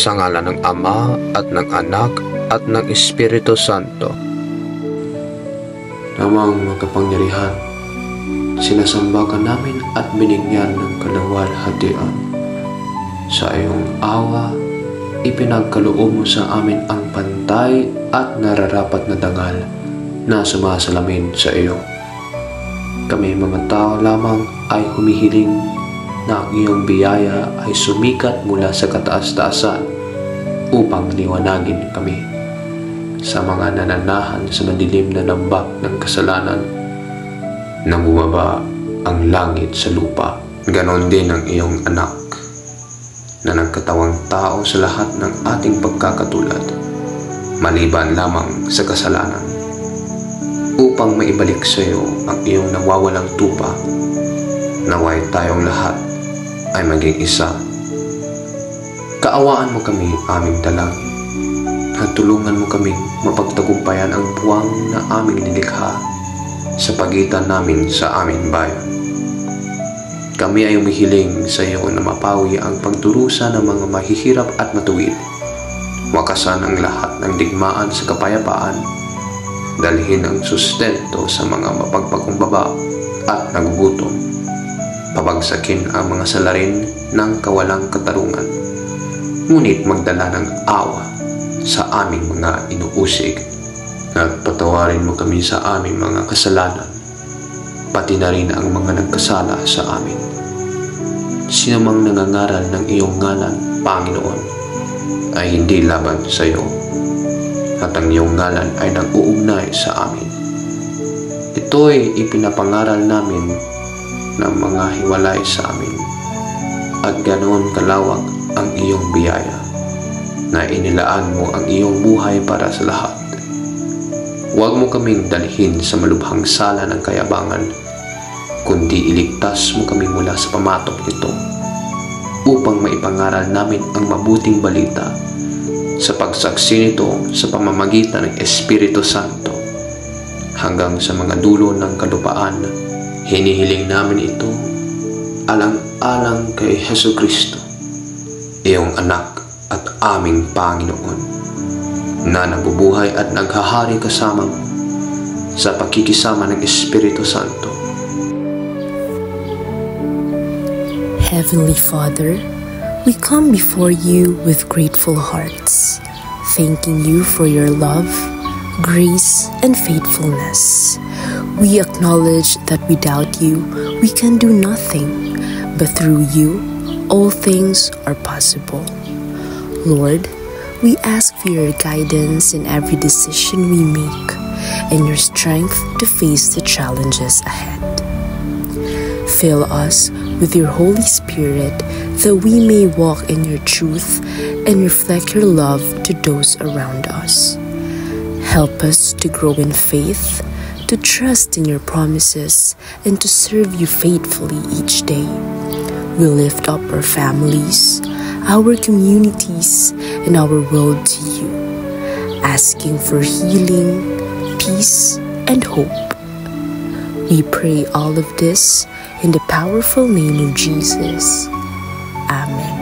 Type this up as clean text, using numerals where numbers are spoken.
Sa ngalan ng Ama at ng Anak at ng Espiritu Santo. Namang makapangyarihan, sinasamba ka namin at binigyan ng kaluwalhatian. Sa iyong awa, ipinagkaloob mo sa amin ang pantay at nararapat na dangal na sumasalamin sa iyo. Kami mga tao lamang ay humihiling na ang iyong biyaya ay sumikat mula sa kataas-taasan upang liwanagin kami sa mga nananahan sa madilim na lambak ng kasalanan na bumaba ang langit sa lupa. Ganon din ang iyong anak na nagkatawang tao sa lahat ng ating pagkakatulad, maliban lamang sa kasalanan, upang maibalik sa iyo ang iyong nawawalang tupa. Naway tayong lahat ay maging isa. Kaawaan mo kami, aming dalangin, at tulungan mo kaming mapagtagumpayan ang buwang na aming nilikha sa pagitan namin sa aming bayan. Kami ay umihiling sa iyo na mapawi ang pagdurusa ng mga mahihirap at matuwid. Wakasan ang lahat ng digmaan sa kapayapaan. Dalhin ang sustento sa mga mapagpakumbaba at nagugutom. Pabagsakin ang mga salarin ng kawalang katarungan. Ngunit magdala ng awa sa aming mga inuusig. At patawarin mo kami sa aming mga kasalanan, pati na rin ang mga nagkasala sa amin. Sino mang nangangaral ng iyong ngalan, Panginoon, ay hindi laban sa iyo, at ang iyong ngalan ay nag-uugnay sa amin. Ito'y ipinapangaral namin ng mga hiwalay sa amin, at ganoon kalawak ang iyong biyaya, na inilaan mo ang iyong buhay para sa lahat. Huwag mo kaming dalhin sa malubhang sala ng kayabangan, kundi iligtas mo kami mula sa pamatok nito, upang maipangaral namin ang mabuting balita sa pagsaksi nito sa pamamagitan ng Espiritu Santo hanggang sa mga dulo ng kalupaan. Hinihiling namin ito alang-alang kay Jesucristo, iyong anak at aming Panginoon, na nabubuhay at naghahari kasama mo sa pakikisama ng Espiritu Santo. Heavenly Father, we come before you with grateful hearts, thanking you for your love, grace, and faithfulness. We acknowledge that without you, we can do nothing, but through you, all things are possible. Lord, we ask for your guidance in every decision we make and your strength to face the challenges ahead. Fill us with your Holy Spirit that we may walk in your truth and reflect your love to those around us. Help us to grow in faith, to trust in your promises, and to serve you faithfully each day. We lift up our families, our communities, and our world to you, asking for healing, peace, and hope. We pray all of this in the powerful name of Jesus. Amen.